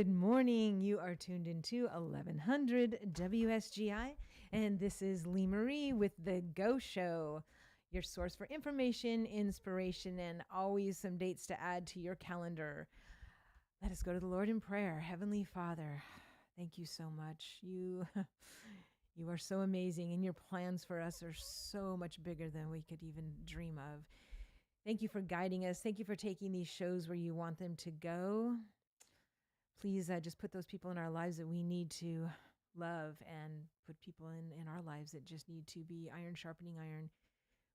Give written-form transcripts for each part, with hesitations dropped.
Good morning. You are tuned into 1100 WSGI, and this is Lee Marie with The Go Show, your source for information, inspiration, and always some dates to add to your calendar. Let us go to the Lord in prayer. Heavenly Father, thank you so much. You are so amazing, and your plans for us are so much bigger than we could even dream of. Thank you for guiding us. Thank you for taking these shows where you want them to go. Please just put those people in our lives that we need to love, and put people in our lives that just need to be iron sharpening iron.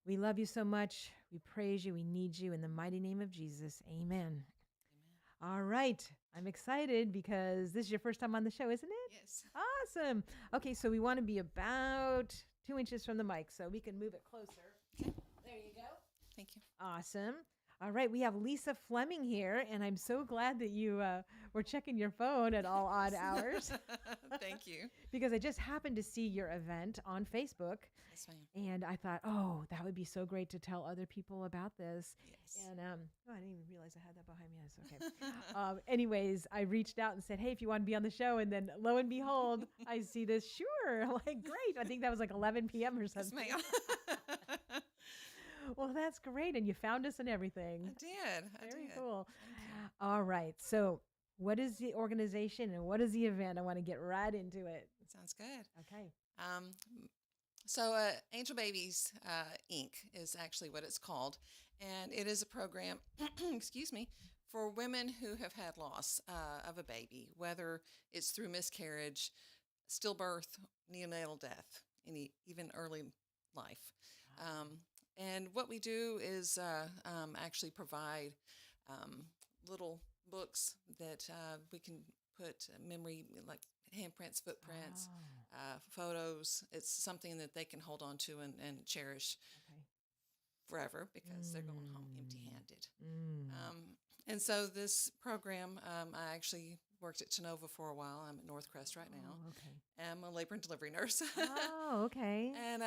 We love you so much. We praise you. We need you in the mighty name of Jesus. Amen. Amen. All right. I'm excited because this is your first time on the show, isn't it? Yes. Awesome. Okay, so we want to be about 2 inches from the mic so we can move it closer. Okay. There you go. Thank you. Awesome. All right, we have Lisa Fleming here, and I'm so glad that you were checking your phone at all odd hours. Thank you. Because I just happened to see your event on Facebook, Yes, ma'am. and I thought, oh, that would be so great to tell other people about this. Yes. And I didn't even realize I had that behind me. That's okay. Anyways, I reached out and said, hey, if you want to be on the show, and then lo and behold, I see this. Sure, like great. I think that was like 11 p.m. or something. Yes, ma'am. Well, that's great. And you found us and everything. I did. Very did. cool. Thank you. All right. So what is the organization and what is the event? I want to get right into it. Sounds good. Okay. So Angel Babies Inc. is actually what it's called. And it is a program, excuse me, for women who have had loss of a baby, whether it's through miscarriage, stillbirth, neonatal death, even early life. And what we do is actually provide little books that we can put memory, like handprints, footprints, photos. It's something that they can hold on to and cherish forever because they're going home empty-handed. And so this program, I actually worked at Genova for a while. I'm at Northcrest right now. Oh, okay. I'm a labor and delivery nurse. Oh, okay. And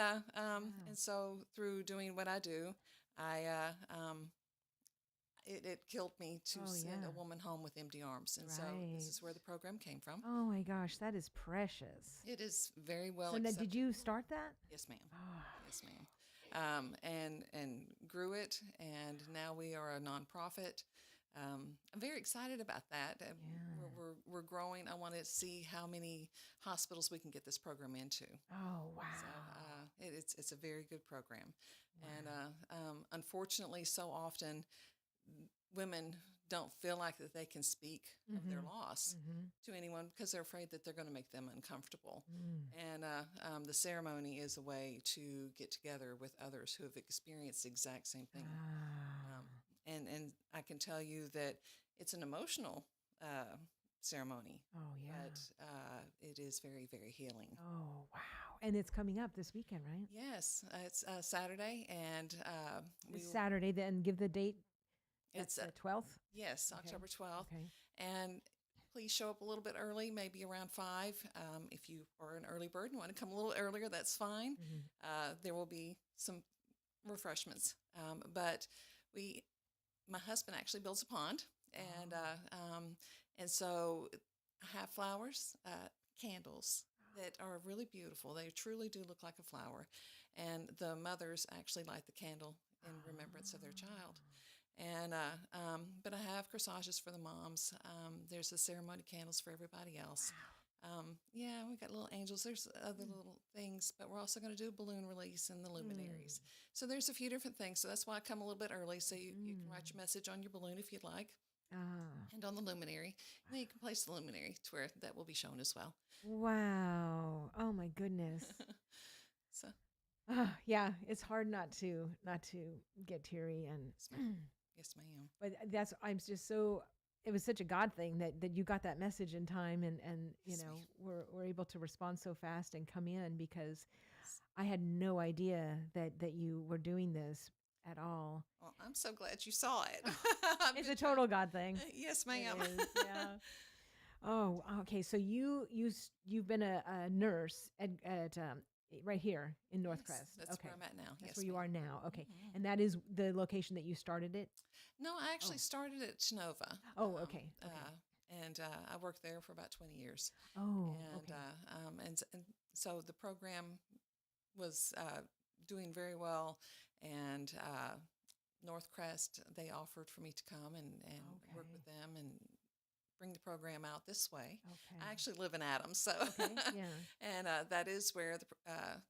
so through doing what I do, it killed me to send a woman home with empty arms. And so this is where the program came from. Oh my gosh, that is precious. It is very well So now, accepted. did you start that? Yes, ma'am. Oh. Yes, ma'am. And grew it, and now we are a nonprofit. I'm very excited about that. We're growing. I want to see how many hospitals we can get this program into. Oh, wow. So it's a very good program. Wow. And unfortunately, so often women don't feel like that they can speak of their loss to anyone because they're afraid that they're going to make them uncomfortable. And the ceremony is a way to get together with others who have experienced the exact same thing. And I can tell you that it's an emotional ceremony. Oh, yeah. But it is very, very healing. Oh, wow. And it's coming up this weekend, right? Yes. It's Saturday. And it's Saturday, then give the date. It's the 12th? Yes, okay. October 12th. Okay. And please show up a little bit early, maybe around 5. If you are an early bird and want to come a little earlier, that's fine. There will be some refreshments. But my husband actually builds a pond, and so I have flowers, candles that are really beautiful. They truly do look like a flower, and the mothers actually light the candle in remembrance of their child. And but I have corsages for the moms. There's the ceremony candles for everybody else. Yeah, we got little angels. There's other little things, but we're also going to do a balloon release and the luminaries. So there's a few different things. So that's why I come a little bit early, so you can write your message on your balloon if you'd like, and on the luminary. And then you can place the luminary to where that will be shown as well. Wow. Oh my goodness. So. Yeah, it's hard not to get teary and. Yes, ma'am. But I'm just so. It was such a God thing that you got that message in time and yes, we're able to respond so fast and come in because I had no idea that you were doing this at all. Well, I'm so glad you saw it. It's a total God thing. Yes, ma'am. It is, yeah. Oh, okay. So you've been a nurse at right here in Northcrest. Yes, that's where I'm at now. That's where you are now. Okay. And that is the location that you started it? No, I actually started at Genova. Oh, okay. and I worked there for about 20 years. Oh, And, okay. and so the program was doing very well. And Northcrest, they offered for me to come and work Okay. with them and bring the program out this way. Okay. I actually live in Adams, so Okay. Yeah. and that is where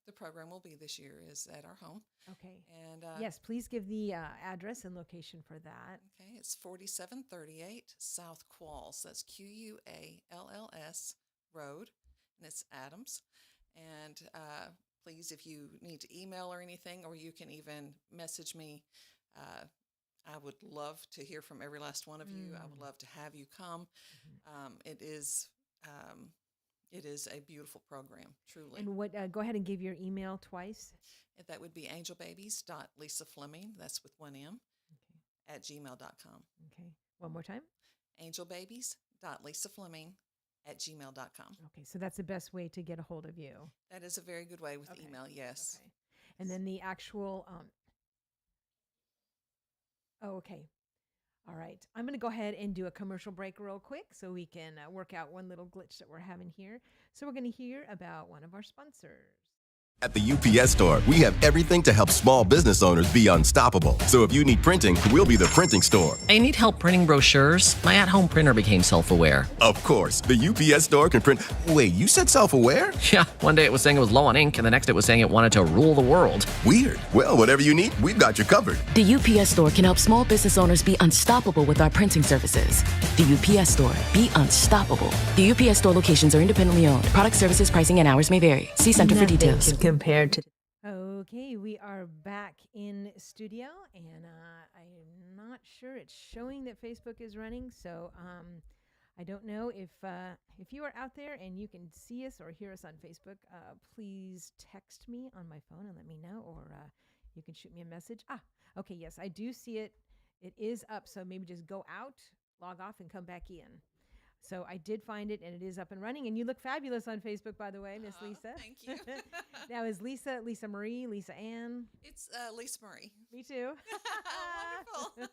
the program will be this year, is at our home. Okay. And Yes, please give the address and location for that. okay, it's 4738 South Qualls. That's Qualls Road, and it's Adams. And please, if you need to email or anything, or you can even message me. Uh, I would love to hear from every last one of you. I would love to have you come. Mhm. Um, it is um, it is a beautiful program, truly. And what? Go ahead and give your email twice. And that would be angelbabies.lisafleming, that's with one M, Okay. at gmail.com. Okay. One more time. Angelbabies.lisafleming at gmail.com. Okay. So that's the best way to get a hold of you. That is a very good way with Okay. email, yes. Okay. And then the actual. Oh, okay. All right. I'm going to go ahead and do a commercial break real quick so we can work out one little glitch that we're having here. So we're going to hear about one of our sponsors. At the UPS Store, we have everything to help small business owners be unstoppable. So if you need printing, we'll be the printing store. I need help printing brochures. My at-home printer became self-aware. Of course, the UPS Store can print. Wait, you said self-aware? Yeah, one day it was saying it was low on ink, and the next it was saying it wanted to rule the world. Weird. Well, whatever you need, we've got you covered. The UPS Store can help small business owners be unstoppable with our printing services. The UPS Store. Be unstoppable. The UPS Store locations are independently owned. Product services, pricing, and hours may vary. See Center for details. Compared to. Okay, we are back in studio, and I'm not sure it's showing that Facebook is running. So I don't know if you are out there and you can see us or hear us on Facebook. Please text me on my phone and let me know, or you can shoot me a message. Okay, yes, I do see it. It is up, so maybe just go out, log off, and come back in. So I did find it, and it is up and running. And you look fabulous on Facebook, by the way, Miss Lisa. Thank you. Now, is Lisa Marie, Lisa Ann? It's Lisa Murray. Me too. Wonderful.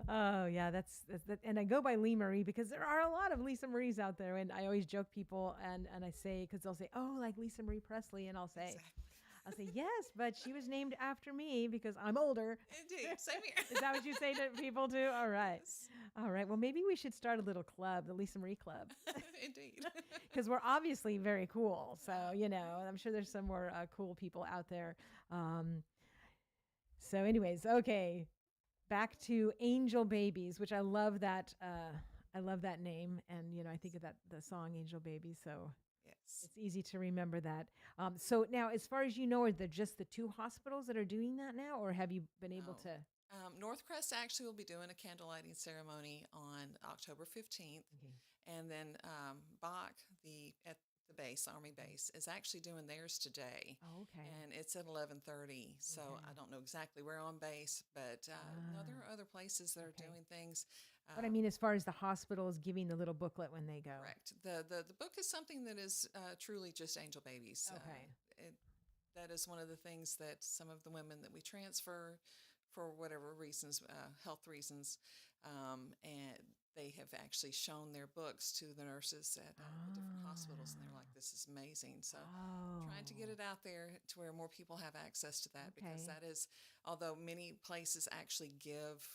Oh, yeah, that's that. And I go by Lee Marie because there are a lot of Lisa Maries out there. And I always joke people, and I say, because they'll say, oh, like Lisa Marie Presley. And I'll say, yes, but she was named after me because I'm older. Indeed. Same here. Is that what you say to people too? All right. Yes. All right. Well, maybe we should start a little club, the Lisa Marie Club, Indeed. because we're obviously very cool. So, I'm sure there's some more cool people out there. So anyways, okay. Back to Angel Babies, which I love that. I love that name. And, I think of the song Angel Babies. So Yes. it's easy to remember that. So now, as far as you know, are there just the 2 hospitals that are doing that now, or have you been able No. to? Northcrest actually will be doing a candle lighting ceremony on October 15th. Okay. And then Bach, at the base, Army base, is actually doing theirs today. Oh, okay. And it's at 11:30. So Okay. I don't know exactly where on base, but no, there are other places that are Okay. doing things. But I mean, as far as the hospitals giving the little booklet when they go. Correct. The book is something that is truly just angel babies. Okay. That is one of the things that some of the women that we transfer for whatever reasons, health reasons, and they have actually shown their books to the nurses at the different hospitals, and they're like, "This is amazing." So, trying to get it out there to where more people have access to that, because Okay. that is, although many places actually give,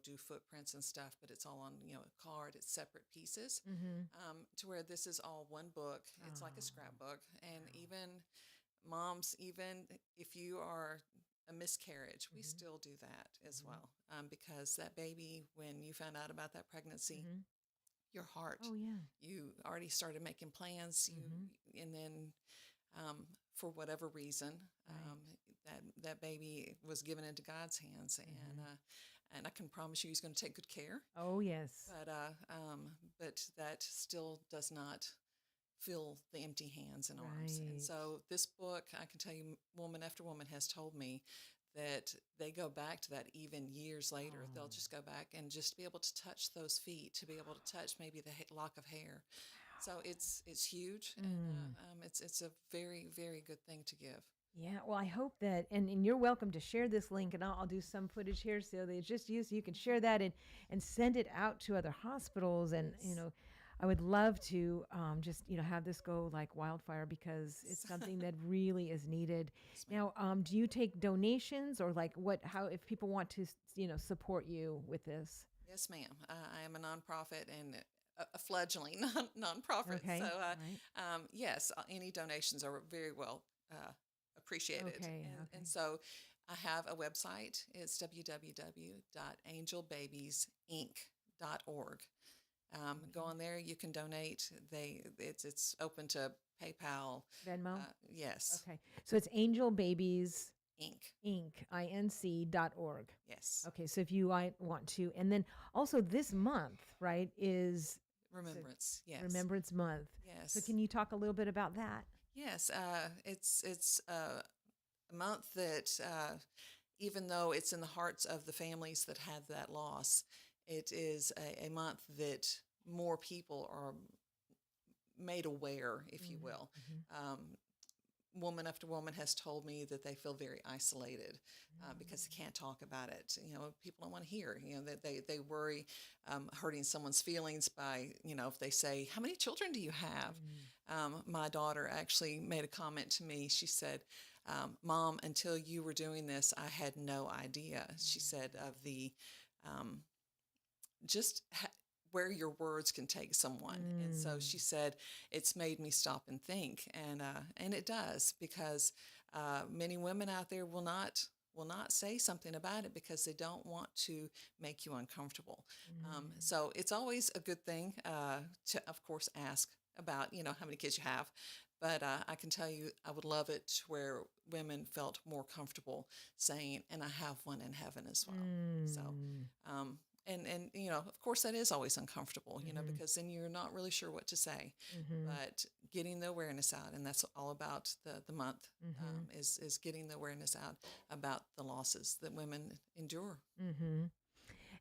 do footprints and stuff, but it's all on, a card, it's separate pieces, to where this is all one book. It's like a scrapbook, and even moms, even if you are a miscarriage, we still do that as well, because that baby, when you found out about that pregnancy, your heart, Oh, yeah. you already started making plans, and then for whatever reason, that baby was given into God's hands, and I can promise you, He's going to take good care. Oh, yes. But that still does not fill the empty hands and arms. And Right. so this book, I can tell you, woman after woman has told me that they go back to that even years later. They'll just go back and just be able to touch those feet, to be able to touch maybe the lock of hair. So it's huge, and it's a very, very good thing to give. Yeah, well, I hope that, and you're welcome to share this link, and I'll do some footage here so that it's just you, so you can share that and send it out to other hospitals. And, I would love to just, have this go like wildfire because it's something that really is needed. Now, do you take donations or like how, if people want to, support you with this? Yes, ma'am. I am a nonprofit and a fledgling nonprofit. Okay, So, right. yes, any donations are very well appreciated. Okay, And, okay. and so I have a website. It's www.angelbabiesinc.org. Go on there. You can donate. It's open to PayPal. Venmo? Yes, Okay. So it's Angel Babies Inc. Inc. Inc.org. Yes. Okay, so if you want to, and then also this month, right, is Remembrance. Yes. Remembrance Month. Yes. So can you talk a little bit about that? Yes, it's a month that even though it's in the hearts of the families that had that loss, it is a month that more people are made aware, if you will. Woman after woman has told me that they feel very isolated because they can't talk about it. People don't want to hear. That they worry hurting someone's feelings by if they say, "How many children do you have?" My daughter actually made a comment to me. She said, "Mom, until you were doing this, I had no idea." She said of the just where your words can take someone. And so she said, it's made me stop and think. And it does, because many women out there will not say something about it because they don't want to make you uncomfortable. So it's always a good thing to, of course, ask about, how many kids you have. But I can tell you, I would love it to where women felt more comfortable saying, and I have one in heaven as well. So, and of course, that is always uncomfortable, because then you're not really sure what to say. But getting the awareness out, and that's all about the month, is getting the awareness out about the losses that women endure.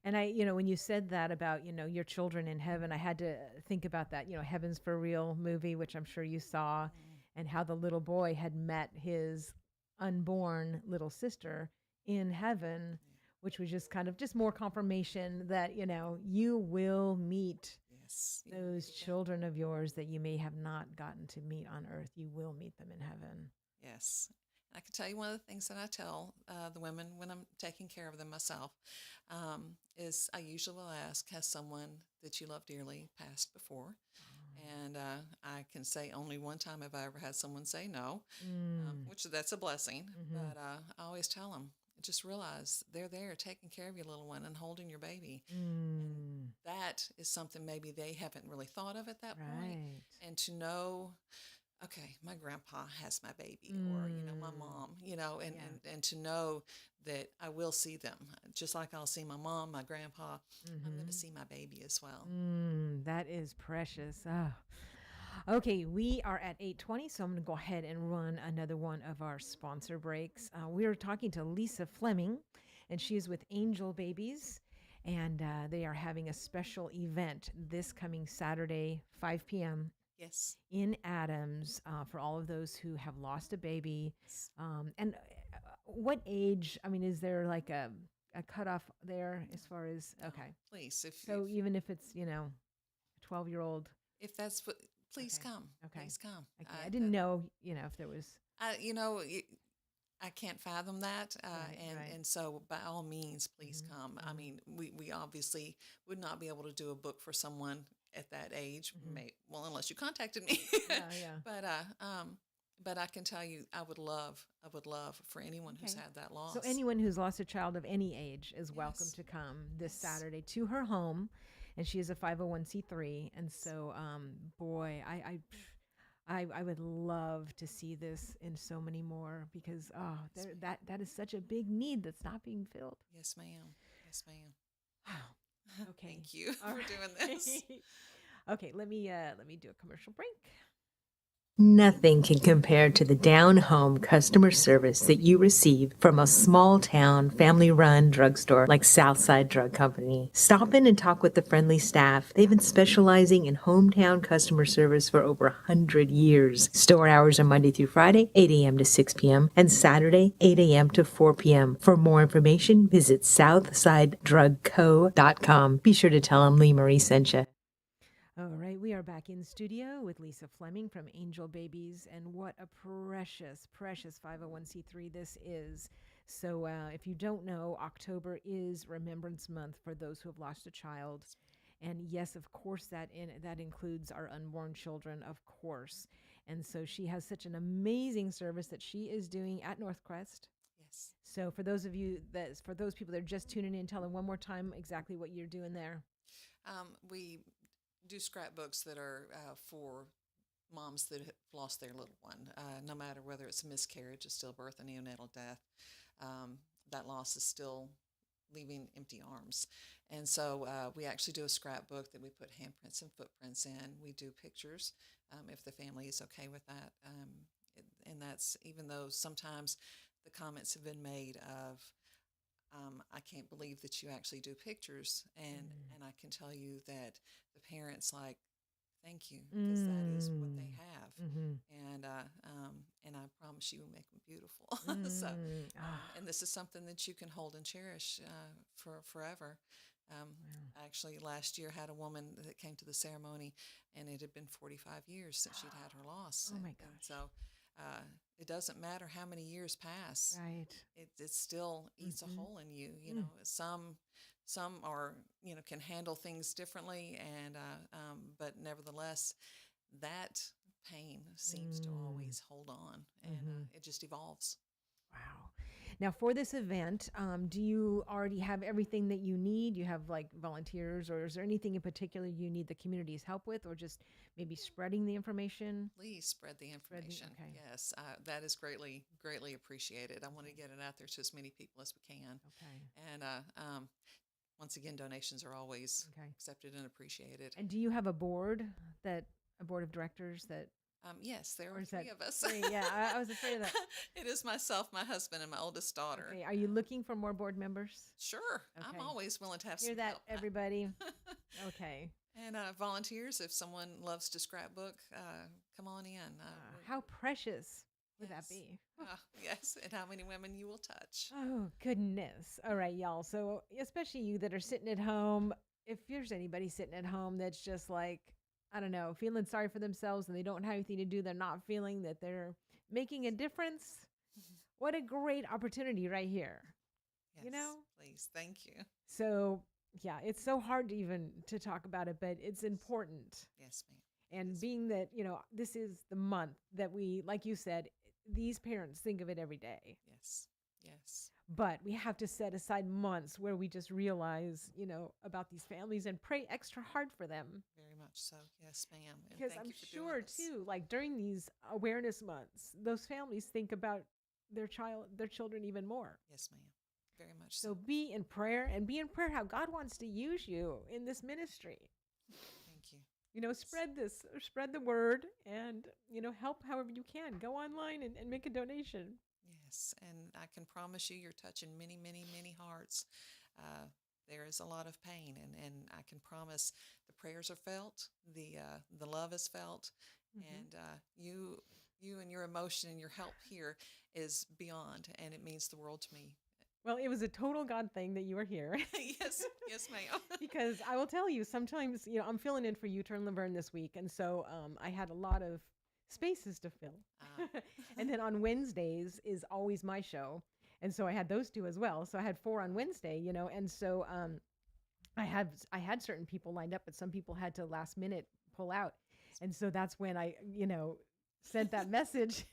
And when you said that about, your children in heaven, I had to think about that, Heaven's for Real movie, which I'm sure you saw, and how the little boy had met his unborn little sister in heaven, which was just kind of just more confirmation that, you will meet Yes. those children of yours that you may have not gotten to meet on earth. You will meet them in heaven. Yes. I can tell you one of the things that I tell the women when I'm taking care of them myself is I usually will ask, has someone that you love dearly passed before? And I can say only one time have I ever had someone say no, which that's a blessing. But I always tell them, just realize they're there taking care of your little one and holding your baby. And that is something maybe they haven't really thought of at that point. And to know, okay, my grandpa has my baby, or, my mom, and to know that I will see them. Just like I'll see my mom, my grandpa, I'm going to see my baby as well. That is precious. Oh. Okay, we are at 8:20, so I'm going to go ahead and run another one of our sponsor breaks. We are talking to Lisa Fleming, and she is with Angel Babies, and they are having a special event this coming Saturday, 5 p.m. Yes. in Adams for all of those who have lost a baby. And what age? I mean, is there like a cutoff there as far as, okay. Please. Even if it's, a 12-year-old. If that's what, please Okay. come. Okay. Please come. Okay. I didn't know, if there was. I can't fathom that. Right. And so by all means, please come. I mean, we obviously would not be able to do a book for someone at that age, unless you contacted me. Yeah. But I can tell you, I would love for anyone who's had that loss. So anyone who's lost a child of any age is welcome to come this Saturday to her home, and she is a 501c3. And so, boy, I would love to see this in so many more because that is such a big need that's not being filled. Yes, ma'am. Yes, ma'am. Okay. Thank you for doing this. Okay, let me do a commercial break. Nothing can compare to the down-home customer service that you receive from a small-town, family-run drugstore like Southside Drug Company. Stop in and talk with the friendly staff. They've been specializing in hometown customer service for over 100 years. Store hours are Monday through Friday, 8 a.m. to 6 p.m., and Saturday, 8 a.m. to 4 p.m. For more information, visit SouthsideDrugCo.com. Be sure to tell them Lee Marie sent you. All right, we are back in studio with Lisa Fleming from Angel Babies, and what a precious, precious 501c3 this is. So if you don't know, October is Remembrance Month for those who have lost a child. And yes, of course, that includes our unborn children, of course. And so she has such an amazing service that she is doing at Northcrest. Yes. So for those people that are just tuning in, tell them one more time exactly what you're doing there. We do scrapbooks that are for moms that have lost their little one, no matter whether it's a miscarriage, a stillbirth, a neonatal death. That loss is still leaving empty arms. And so we actually do a scrapbook that we put handprints and footprints in. We do pictures if the family is okay with that. And that's even though sometimes the comments have been made of, I can't believe that you actually do pictures, and I can tell you that the parents thank you, because that is what they have, and I promise you will make them beautiful. So, and this is something that you can hold and cherish for forever. Actually, last year had a woman that came to the ceremony, and it had been 45 years since she'd had her loss. Oh my gosh! And so. It doesn't matter how many years pass. Right. It still eats a hole in you. You know, some are, can handle things differently, and but nevertheless, that pain seems to always hold on, and it just evolves. Wow. Now, for this event, do you already have everything that you need? You have volunteers, or is there anything in particular you need the community's help with, or just maybe spreading the information? Please spread the information. Okay. Yes, that is greatly appreciated. I want to get it out there to as many people as we can. Okay. And once again, donations are always accepted and appreciated. And do you have a board of directors that? Yes, there are three of us. Yeah, I was afraid of that. It is myself, my husband, and my oldest daughter. Okay. Are you looking for more board members? Sure. Okay. I'm always willing to have Hear some that, help. everybody? Okay. And volunteers, if someone loves to scrapbook, come on in. How precious would that be? Yes, and how many women you will touch. Oh, goodness. All right, y'all. So especially you that are sitting at home, if there's anybody sitting at home that's just I don't know, feeling sorry for themselves and they don't have anything to do, they're not feeling that they're making a difference. What a great opportunity right here. Yes, please. Thank you. So, yeah, it's so hard to talk about it, but it's important. Yes, ma'am. And being that, this is the month that we, like you said, these parents think of it every day. Yes. But we have to set aside months where we just realize, about these families and pray extra hard for them. Very much so. Yes, ma'am. And because I'm sure too, during these awareness months, those families think about their children even more. Yes, ma'am. Very much so. So be in prayer how God wants to use you in this ministry. Thank you. Spread the word, and, help however you can. Go online and make a donation. Yes, and I can promise you're touching many, many, many hearts. There is a lot of pain, and I can promise the prayers are felt, the love is felt, and you and your emotion and your help here is beyond, and it means the world to me. Well, it was a total God thing that you were here. Yes, ma'am. Because I will tell you, sometimes, I'm filling in for U-Turn Laverne this week, and so I had a lot of spaces to fill. And then on Wednesdays is always my show. And so I had those two as well. So I had 4 on Wednesday, and so I had certain people lined up, but some people had to last minute pull out. And so that's when I, sent that message.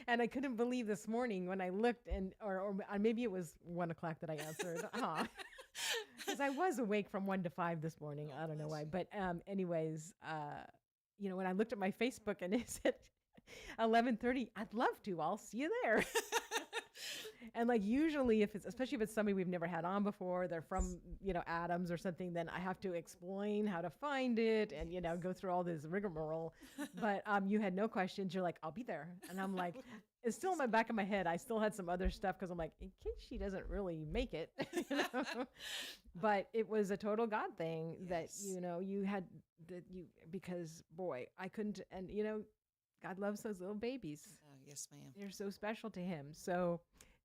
And I couldn't believe this morning when I looked, or maybe it was 1:00 that I answered. Because I was awake from 1 to 5 this morning. I don't know why. But anyways, when I looked at my Facebook and it said 11:30, I'd love to. I'll see you there. And like usually if it's, especially if it's somebody we've never had on before, they're from, Adams or something, then I have to explain how to find it and, go through all this rigmarole. But you had no questions. You're like, I'll be there. And I'm like, it's still in my back of my head. I still had some other stuff because I'm like, in case she doesn't really make it. But it was a total God thing that, you had that because boy, I couldn't, and God loves those little babies. Oh, yes, ma'am. They're so special to him. So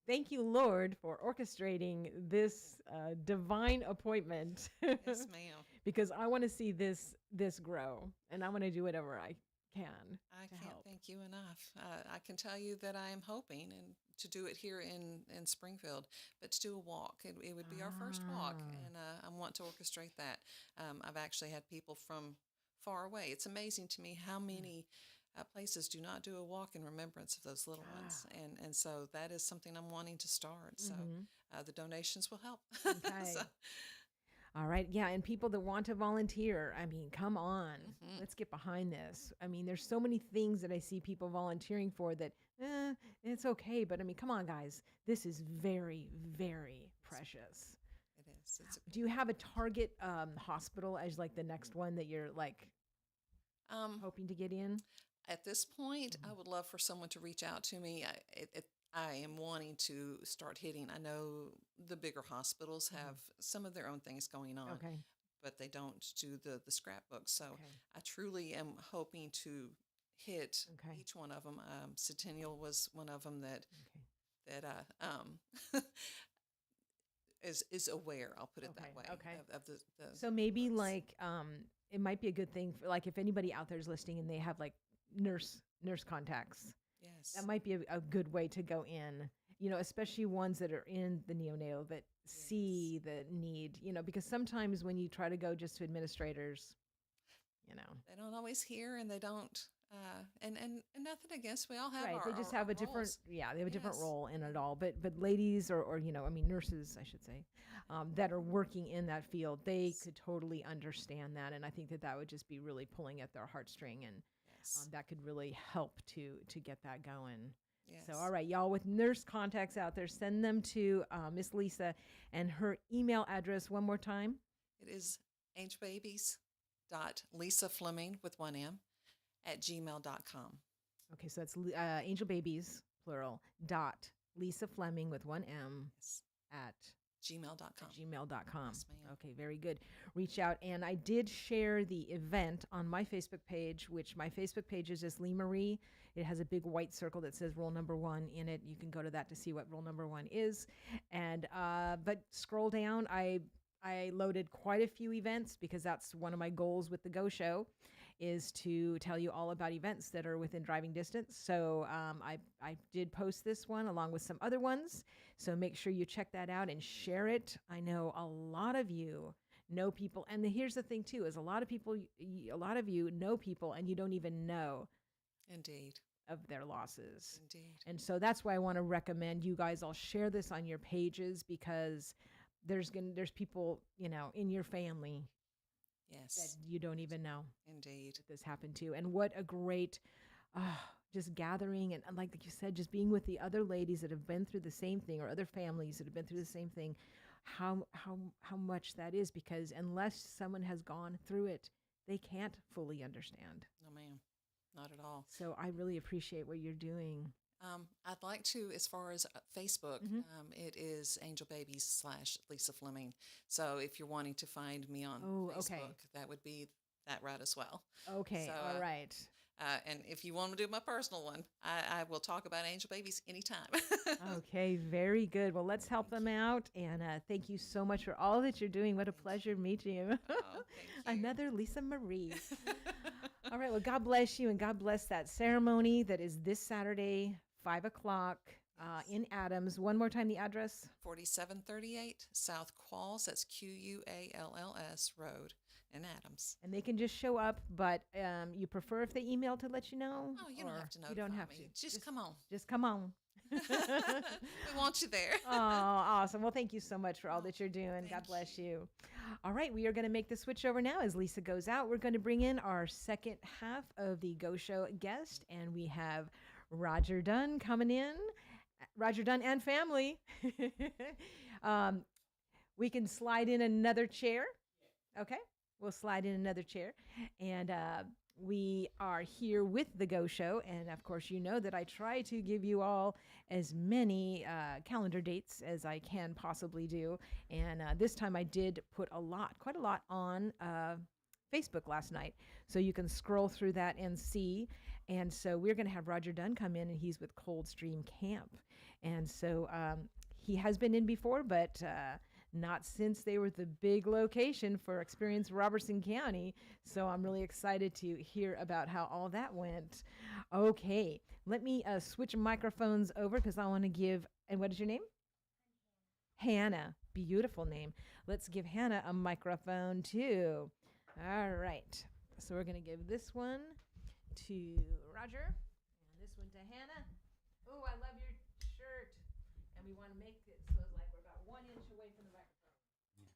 thank you, Lord, for orchestrating this divine appointment. Yes, ma'am. Because I want to see this grow, and I want to do whatever I can. I to can't help. thank you enough. I can tell you that I am hoping and to do it here in Springfield, but to do a walk. It would be our first walk, and I want to orchestrate that. I've actually had people from far away. It's amazing to me how many places do not do a walk in remembrance of those little ones, and so that is something I'm wanting to start. So the donations will help. Okay. All right. Yeah. And people that want to volunteer, I mean, come on, let's get behind this. I mean, there's so many things that I see people volunteering for that, it's okay. But I mean, come on, guys, this is very, very precious. It is. Do you have a target hospital as like the next one that you're like hoping to get in? At this point, I would love for someone to reach out to me. I am wanting to start hitting. I know the bigger hospitals have some of their own things going on, but they don't do the scrapbooks. So I truly am hoping to hit each one of them. Centennial was one of them that is aware. I'll put it that way. Of the so maybe like it might be a good thing for like if anybody out there is listening and they have like nurse contacts. Yes. That might be a good way to go in, especially ones that are in the neonatal that see the need, because sometimes when you try to go just to administrators, they don't always hear and they don't, and nothing against, we all have right. our, they just our, have our a different, roles. they have a different Yes. role in it all. But ladies or nurses, I should say, that are working in that field, they could totally understand that. And I think that would just be really pulling at their heartstring and that could really help to get that going. Yes. So, all right, y'all with nurse contacts out there, send them to Miss Lisa and her email address one more time. It is angelbabies.lisafleming with one M @gmail.com. Okay, so it's Angel Babies, plural, Lisa Fleming with one M Yes. at gmail.com. gmail.com. Yes, ma'am. Okay, very good. Reach out. And I did share the event on my Facebook page, which my Facebook page is just Lee Marie. It has a big white circle that says rule number 1 in it. You can go to that to see what rule number 1 is. And but scroll down. I loaded quite a few events because that's one of my goals with the Go Show is to tell you all about events that are within driving distance. So I did post this one along with some other ones. So make sure you check that out and share it. I know a lot of you know people. And here's the thing too, is a lot of you know people and you don't even know Indeed. of their losses. Indeed. And so that's why I want to recommend you guys all share this on your pages because there's people, in your family Yes. that you don't even know Indeed. that this happened to. And what a great just gathering and like you said, just being with the other ladies that have been through the same thing or other families that have been through the same thing, how much that is, because unless someone has gone through it, they can't fully understand. No, ma'am. Not at all. So I really appreciate what you're doing. I'd like to, as far as Facebook, it is Angel Babies /Lisa Fleming. So if you're wanting to find me on Facebook, that would be that route as well. Okay, So, all right. And if you want to do my personal one, I will talk about Angel Babies anytime. Okay, very good. Well, let's help them out. And thank you so much for all that you're doing. What a pleasure meeting you. Thank you. Another Lisa Marie. All right, well, God bless you and God bless that ceremony that is this Saturday, 5 o'clock in Adams. One more time, the address. 4738 South Qualls, that's Qualls Road in Adams. And they can just show up, but you prefer if they email to let you know? Oh, you don't Or have to notify You don't have me. to. Just come on. Just come on. We want you there. Oh, awesome. Well, thank you so much for all that you're doing. God Thank bless you. All right, we are going to make the switch over now. As Lisa goes out, we're going to bring in our second half of the Go Show guest, and we have Roger Dunn coming in. Roger Dunn and family. um, we can slide in another chair. Okay, we'll slide in another chair. And we are here with the Go Show. And of course, you know that I try to give you all as many calendar dates as I can possibly do. And this time I did put quite a lot on Facebook last night. So you can scroll through that and see. And so we're going to have Roger Dunn come in, and he's with Coldstream Camp. And so he has been in before, but not since they were the big location for Experience Robertson County. So I'm really excited to hear about how all that went. Okay, let me switch microphones over because I want to give, and what is your name? Hannah. Beautiful name. Let's give Hannah a microphone too. All right. So we're going to give this one to Roger and this one to Hannah. Oh, I love your shirt. And we want to make it so it's like we're about 1 inch away from the microphone.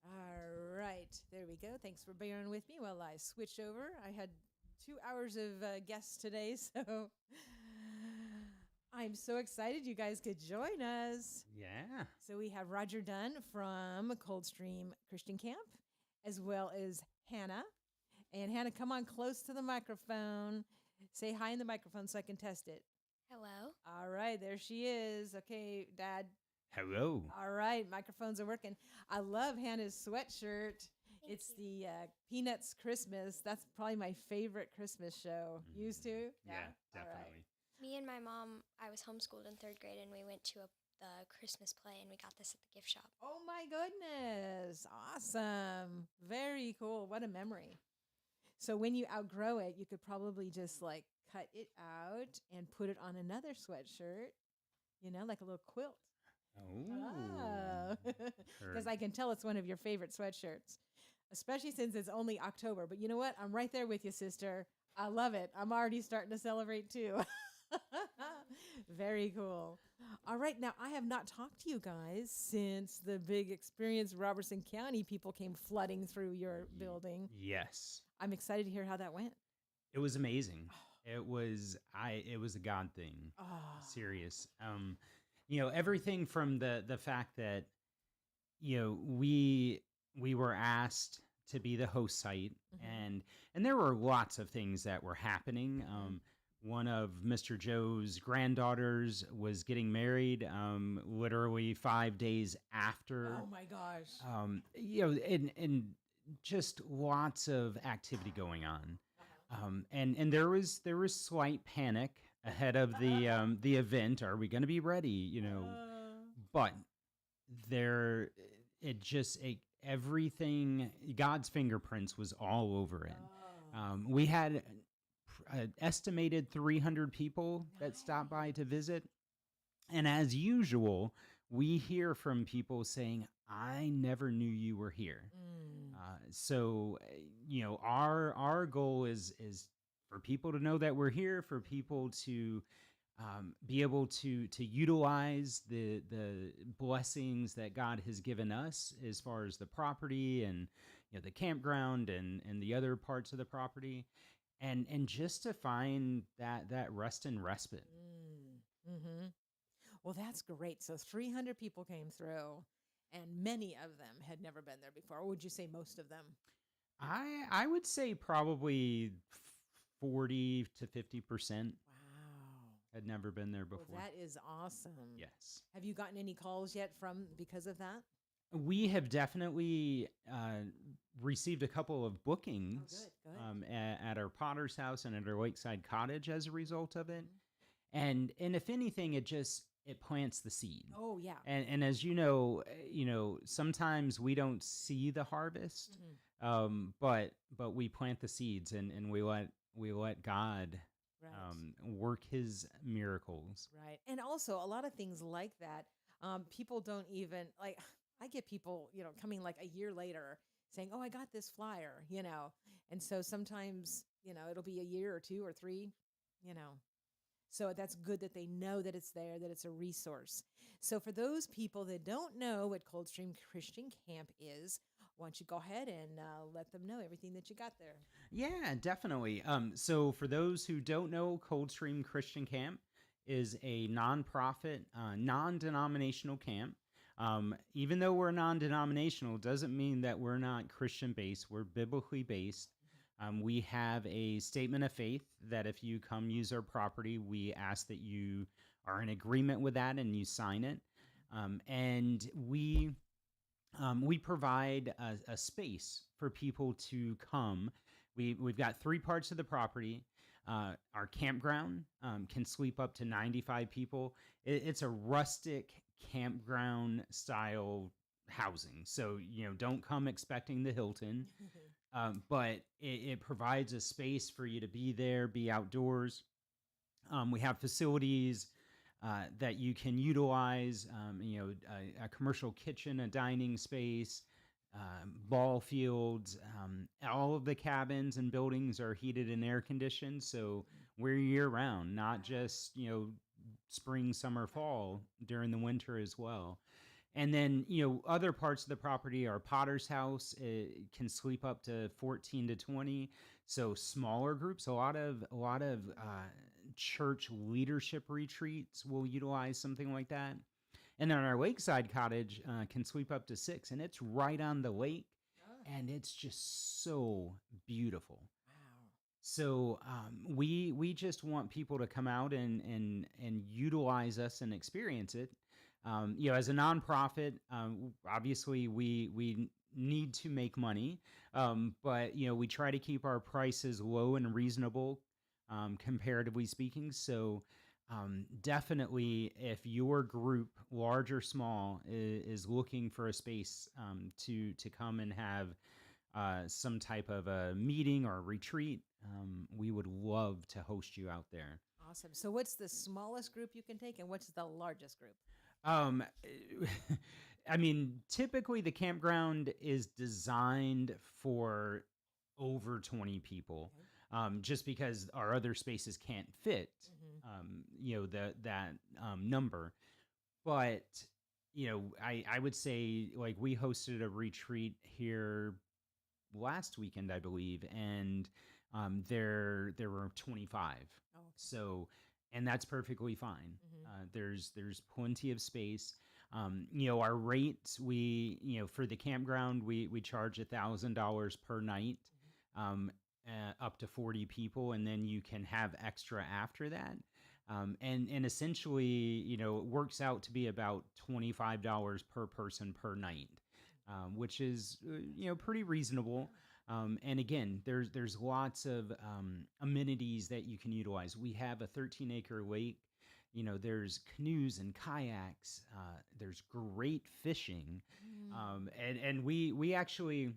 All right. There we go. Thanks for bearing with me while I switch over. I had 2 hours of guests today, so I'm so excited you guys could join us. Yeah. So we have Roger Dunn from Coldstream Christian Camp, as well as Hannah. And Hannah, come on close to the microphone. Say hi in the microphone so I can test it. Hello. All right, there she is. Okay, Dad. Hello. All right, microphones are working. I love Hannah's sweatshirt. It's the Peanuts Christmas. That's probably my favorite Christmas show. Used to? Yeah, All right. definitely. Me and my mom, I was homeschooled in third grade, and we went to the Christmas play, and we got this at the gift shop. Oh my goodness. Awesome. Very cool. What a memory. So when you outgrow it, you could probably just like cut it out and put it on another sweatshirt, like a little quilt. Oh. Because I can tell it's one of your favorite sweatshirts, especially since it's only October. But you know what? I'm right there with you, sister. I love it. I'm already starting to celebrate too. Very cool. All right. Now, I have not talked to you guys since the big Experience Robertson County people came flooding through your building. Yes. I'm excited to hear how that went. It was amazing. It was a God thing. Oh. Serious. Everything from the fact that we were asked to be the host site, and there were lots of things that were happening. One of Mr. Joe's granddaughters was getting married literally 5 days after. Oh my gosh. And just lots of activity going on. And there was slight panic ahead of the event. Are we going to be ready? But everything, God's fingerprints was all over it. We had estimated 300 people that stopped by to visit. And as usual, we hear from people saying, I never knew you were here. So, our goal is for people to know that we're here, for people to be able to utilize the blessings that God has given us as far as the property and the campground and the other parts of the property, and just to find that rest and respite. Mm-hmm. Well, that's great. So 300 people came through, and many of them had never been there before. Or would you say most of them? I would say probably 40 to 50%. Wow. Had never been there before. Well, that is awesome. Yes. Have you gotten any calls yet because of that? We have definitely received a couple of bookings at our Potter's house and at our Lakeside Cottage as a result of it. And if anything, it plants the seed. Oh yeah. And as you know, sometimes we don't see the harvest, but we plant the seeds and we let God work His miracles. Right. And also a lot of things like that. People don't even like. I get people, coming like a year later saying, "Oh, I got this flyer," and so sometimes it'll be a year or 2 or 3, So that's good that they know that it's there, that it's a resource. So for those people that don't know what Coldstream Christian Camp is, why don't you go ahead and let them know everything that you got there? Yeah, definitely. So for those who don't know, Coldstream Christian Camp is a nonprofit, non-denominational camp. Even though we're non-denominational, doesn't mean that we're not Christian-based. We're biblically based. We have a statement of faith that if you come use our property, we ask that you are in agreement with that and you sign it. And we provide a space for people to come. We've got 3 parts of the property. Our campground can sleep up to 95 people. It's a rustic campground style housing. So, don't come expecting the Hilton, but it provides a space for you to be there, be outdoors. We have facilities that you can utilize, a commercial kitchen, a dining space, ball fields. All of the cabins and buildings are heated and air conditioned, so we're year round, not just spring, summer, fall, during the winter as well. And then other parts of the property are Potter's House. It can sleep up to 14 to 20, so smaller groups. A lot of church leadership retreats will utilize something like that. And then our lakeside cottage can sleep up to 6, and it's right on the lake, and it's just so beautiful. Wow. So we just want people to come out and utilize us and experience it. As a nonprofit, obviously we need to make money, but we try to keep our prices low and reasonable, comparatively speaking. So definitely, if your group, large or small, is looking for a space to come and have some type of a meeting or a retreat, we would love to host you out there. Awesome. So what's the smallest group you can take, and what's the largest group? I mean, typically the campground is designed for over 20 people. Okay. Just because our other spaces can't fit, that number. But, I would say, like, we hosted a retreat here last weekend, I believe, and there were 25. Oh, okay. So, and that's perfectly fine. There's plenty of space. Our rates, for the campground, we charge $1,000 per night. Up to 40 people, and then you can have extra after that. And essentially, it works out to be about $25 per person per night, which is, pretty reasonable. And again, there's lots of amenities that you can utilize. We have a 13-acre lake. There's canoes and kayaks. There's great fishing. And we actually...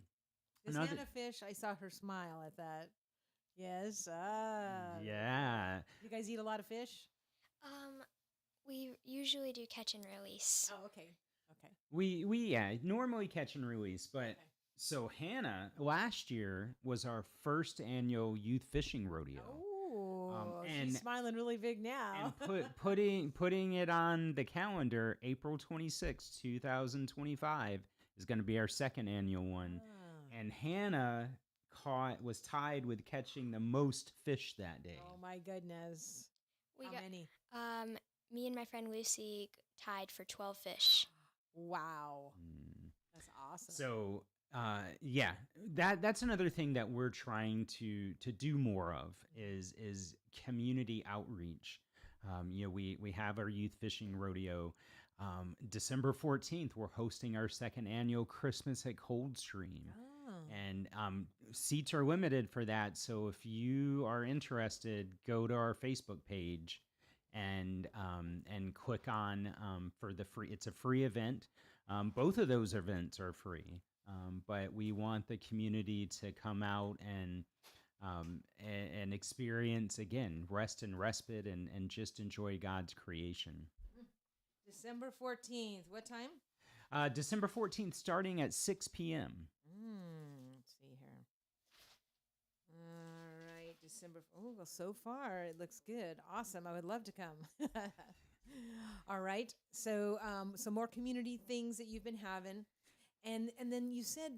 Is Hannah fish? I saw her smile at that. Yes. Yeah. You guys eat a lot of fish? We usually do catch and release. Oh, okay. Okay. We normally catch and release, but Okay. So Hannah last year was our first annual youth fishing rodeo. Oh, and she's smiling really big now. And putting it on the calendar, April 26th, 2025 is going to be our second annual one. And Hannah was tied with catching the most fish that day. Oh my goodness. How many? Me and my friend Lucy tied for 12 fish. Wow. That's awesome. So, that's another thing that we're trying to do more of is community outreach. We have our youth fishing rodeo. December 14th, we're hosting our second annual Christmas at Coldstream. And seats are limited for that. So if you are interested, go to our Facebook page and click on for the free. It's a free event. Both of those events are free, but we want the community to come out and experience, again, rest and respite and just enjoy God's creation. December 14th. What time? December 14th, starting at 6 p.m. Let's see here. All right, December. Oh, well, so far it looks good. Awesome. I would love to come. All right. So, some more community things that you've been having, and then you said,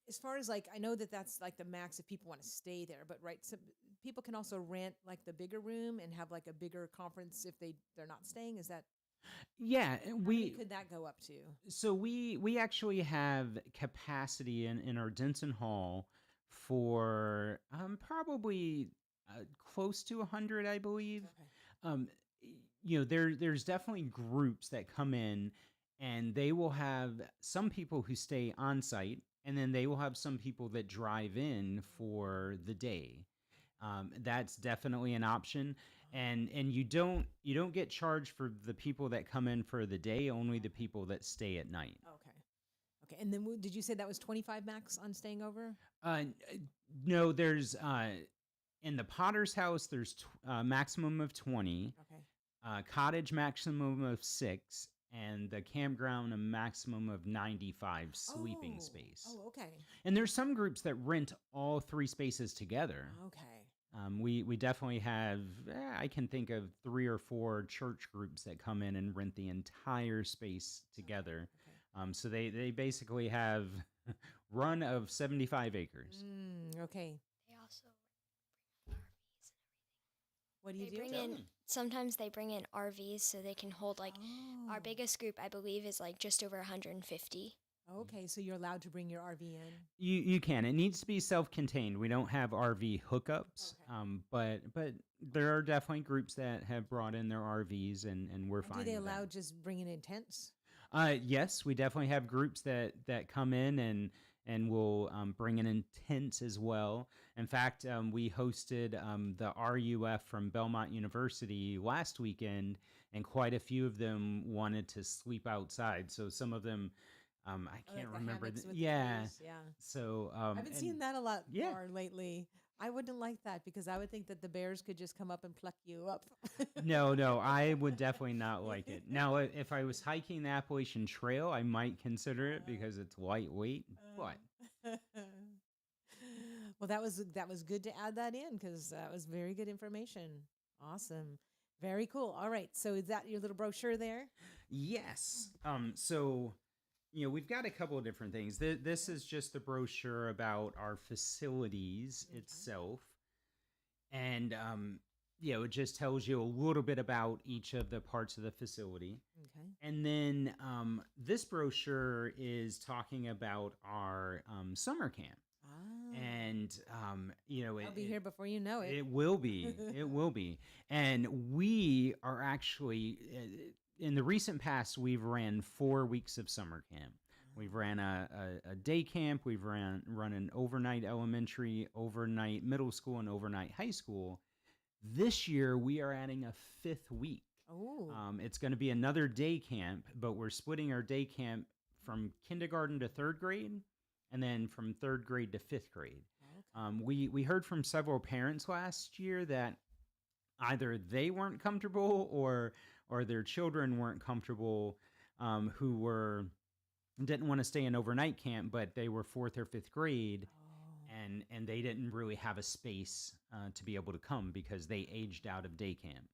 as far as like, I know that's like the max if people want to stay there, but right. So people can also rent like the bigger room and have like a bigger conference if they're not staying. Is that Yeah, how many could that go up to? so we actually have capacity in our Denton Hall for probably close to 100, I believe. Okay. Um, there's definitely groups that come in, and they will have some people who stay on site, and then they will have some people that drive in for the day. That's definitely an option, and you don't get charged for the people that come in for the day. Only the people that stay at night. Okay. Okay. And then did you say that was 25 max on staying over? No, there's in the Potter's house. There's maximum of 20, Okay. cottage maximum of 6, and the campground a maximum of 95 sleeping space. Oh, okay. And there's some groups that rent all 3 spaces together. Okay. We definitely have, I can think of 3 or 4 church groups that come in and rent the entire space together. Okay. So they basically have run of 75 acres. Okay. They also bring RVs. What do you They do? bring in sometimes they bring in RVs so they can hold like our Oh. biggest group I believe is like just over 150. Okay, so you're allowed to bring your RV in. You can. It needs to be self-contained. We don't have RV hookups, Okay. but there are definitely groups that have brought in their RVs, and we're And fine. do they with that. allow just bringing in tents? Yes, we definitely have groups that come in and will bring in tents as well. In fact, we hosted the RUF from Belmont University last weekend, and quite a few of them wanted to sleep outside. So some of them, I Oh, can't like the remember. hammocks with the Yeah. trees, yeah. So I haven't seen that a lot yeah. more lately. I wouldn't like that because I would think that the bears could just come up and pluck you up. No, I would definitely not like it. Now, if I was hiking the Appalachian Trail, I might consider it because it's lightweight. But Well, that was good to add that in because that was very good information. Awesome. Very cool. All right. So is that your little brochure there? yes, so we've got a couple of different things. This is just the brochure about our facilities itself, and it just tells you a little bit about each of the parts of the facility. Okay. And then this brochure is talking about our summer camp. And I'll be here before you know it. it will be. It will be. And we are actually in the recent past we've ran 4 weeks of summer camp. We've ran a day camp, we've run an overnight elementary, overnight middle school, and overnight high school. This year we are adding a 5th week. Oh. It's going to be another day camp, but we're splitting our day camp from kindergarten to 3rd grade, and then from 3rd grade to 5th grade. We heard from several parents last year that either they weren't comfortable or their children weren't comfortable, who didn't want to stay in overnight camp, but they were 4th or 5th grade, and they didn't really have a space to be able to come because they aged out of day camp.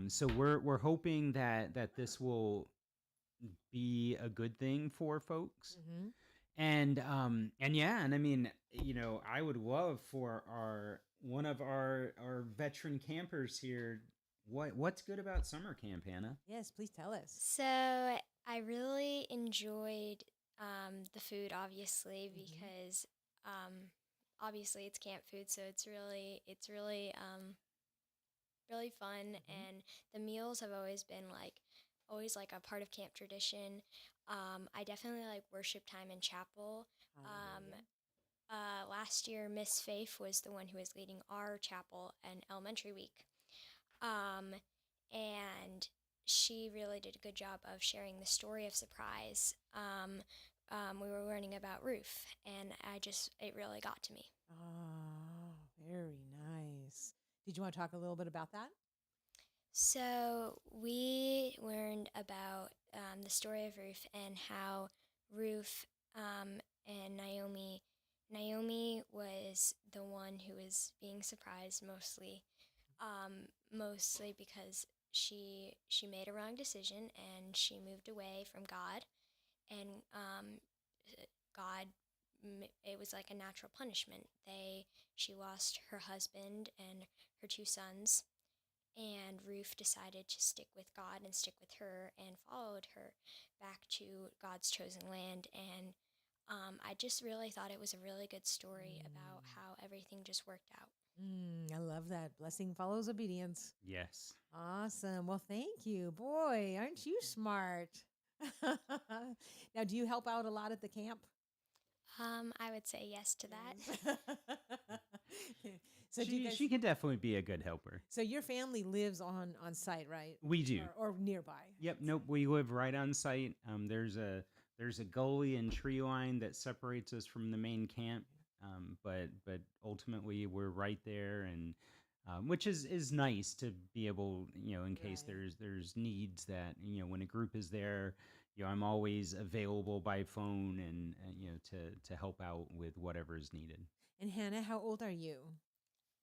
So we're hoping that this will be a good thing for folks. Mm-hmm. And I mean, I would love for one of our veteran campers here. What's good about summer camp, Hannah? Yes, please tell us. So I really enjoyed the food, obviously, because obviously it's camp food, so it's really really fun, and the meals have always been always a part of camp tradition. I definitely like worship time in chapel. Last year, Miss Faith was the one who was leading our chapel and elementary week. And she really did a good job of sharing the story of Surprise. We were learning about Ruth, and it really got to me. Oh, very nice. Did you want to talk a little bit about that? So we learned about the story of Ruth and how Ruth and Naomi was the one who was being surprised mostly because she made a wrong decision and she moved away from God, and God it was like a natural punishment. She lost her husband and her 2 sons, and Ruth decided to stick with God and stick with her and followed her back to God's chosen land. And I just really thought it was a really good story about how everything just worked out. I love that. Blessing follows obedience. Yes. Awesome. Well, thank you. Boy, aren't you smart? Now, do you help out a lot at the camp? I would say yes to that. So do you guys, She can definitely be a good helper. so your family lives on site, right? We do. Or nearby. Yep. Nope. We live right on site. There's a gully and tree line that separates us from the main camp. But ultimately we're right there, and which is nice to be able, in case Right. there's needs that, when a group is there, I'm always available by phone and to help out with whatever is needed. And Hannah, how old are you?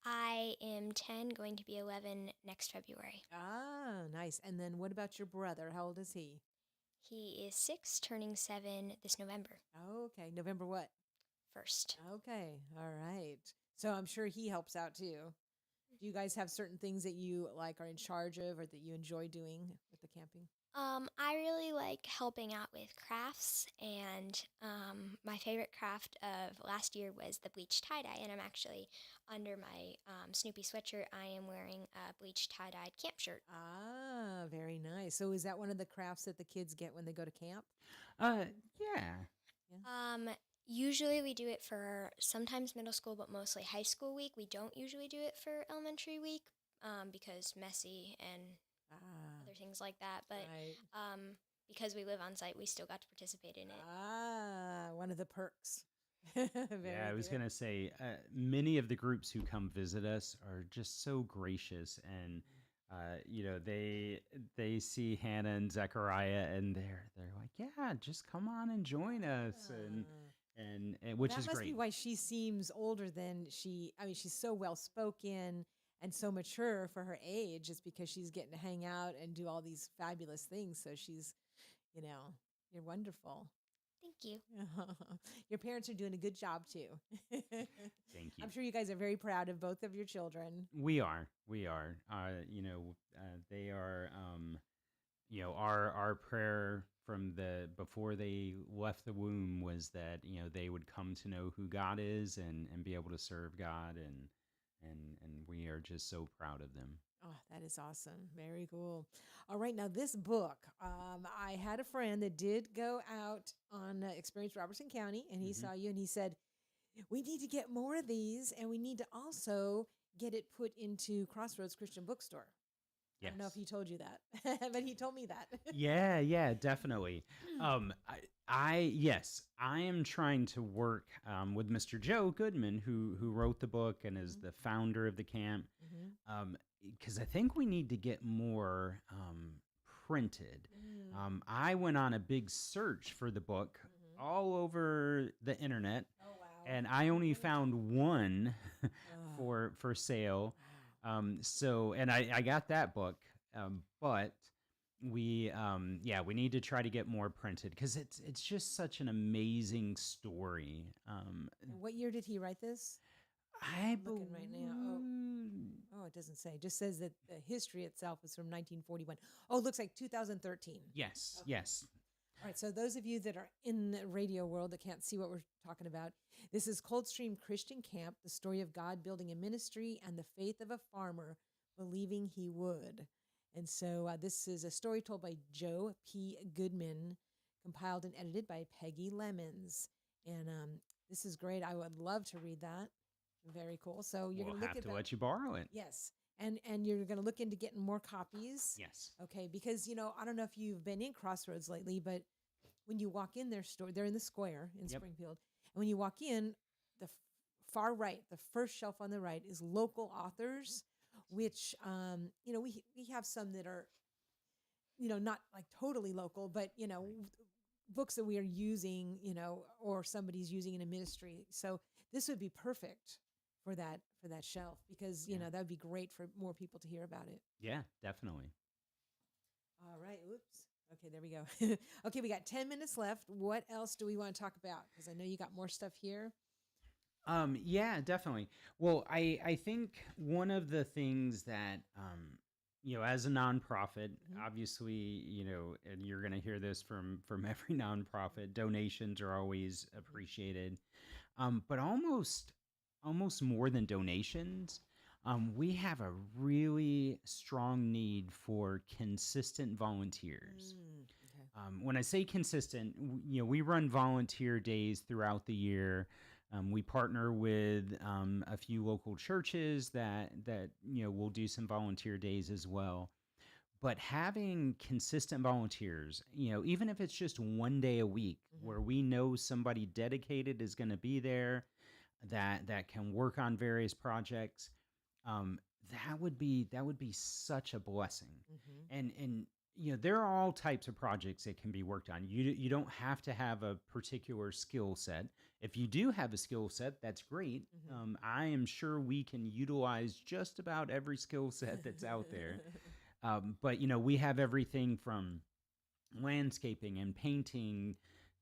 I am 10, going to be 11 next February. Ah, nice. And then what about your brother? How old is he? He is 6, turning 7 this November Okay, November what? 1st. Okay, all right. So I'm sure he helps out too. Do you guys have certain things that you like are in charge of or that you enjoy doing with the camping? I really like helping out with crafts, and my favorite craft of last year was the bleach tie-dye, and I'm actually, under my Snoopy sweatshirt, I am wearing a bleach tie-dyed camp shirt. Ah, very nice. So is that one of the crafts that the kids get when they go to camp? Yeah. Usually we do it for sometimes middle school, but mostly high school week. We don't usually do it for elementary week because messy and Ah, other things like that. But right. because we live on site, we still got to participate in it. Ah, one of the perks. Yeah, Very I was good. gonna say, many of the groups who come visit us are just so gracious, and they see Hannah and Zechariah, and they're like, yeah, just come on and join us, and Ah. and Well, which that is must be great. why she seems older than she. I mean, she's so well spoken and so mature for her age. It's because she's getting to hang out and do all these fabulous things. So she's, you know, you're wonderful. Thank you. Your parents are doing a good job too. Thank you. I'm sure you guys are very proud of both of your children. We are. They are. Our prayer from the before they left the womb was that they would come to know who God is and be able to serve God, and we are just so proud of them. Oh, that is awesome. Very cool. All right. Now, this book, I had a friend that did go out on Experience Robertson County, and he Mhm. saw you and he said, we need to get more of these, and we need to also get it put into Crossroads Christian Bookstore. I don't know if Yes. he told you that, but he told me that. Yeah, definitely. Yes, I am trying to work with Mr. Joe Goodman, who wrote the book and is the founder of the camp, Mhm. because I think we need to get more printed. Mm. I went on a big search for the book Mhm. all over the internet, Oh, wow. and I only found one Oh, for sale. wow. And I got that book, but we need to try to get more printed because it's just such an amazing story. And what year did he write this? I I'm looking right now. believe, Oh, it doesn't say. It just says that the history itself is from 1941. Oh, it looks like 2013. yes, Okay. yes, All right. So those of you that are in the radio world that can't see what we're talking about, this is Coldstream Christian Camp, the story of God building a ministry and the faith of a farmer believing he would. And so this is a story told by Joe P. Goodman, compiled and edited by Peggy Lemons. And this is great. I would love to read that. Very cool. So you're we'll going to look have at to that. let you borrow it. Yes. And you're going to look into getting more copies. Yes. Okay, because I don't know if you've been in Crossroads lately, but when you walk in their store, they're in the square in Yep. Springfield. And when you walk in, the far right, the first shelf on the right is local authors, which we have some that are not like totally local, but books that we are using, or somebody's using in a ministry. So this would be perfect for that shelf because Yeah. that would be great for more people to hear about it. Yeah, definitely. All right. Oops. Okay, there we go. Okay, we got 10 minutes left. What else do we want to talk about? Because I know you got more stuff here. Yeah, definitely. Well, I think one of the things that as a nonprofit, Mhm. obviously, and you're going to hear this from every nonprofit, donations are always appreciated. But almost more than donations, we have a really strong need for consistent volunteers. Okay. When I say consistent, we run volunteer days throughout the year. We partner with a few local churches that will do some volunteer days as well. But having consistent volunteers, even if it's just one day a week, Mhm. where we know somebody dedicated is going to be there, that can work on various projects, um, that would be such a blessing. Mhm. And there are all types of projects that can be worked on. You don't have to have a particular skill set. If you do have a skill set, that's great. Mhm. I am sure we can utilize just about every skill set that's out there. But we have everything from landscaping and painting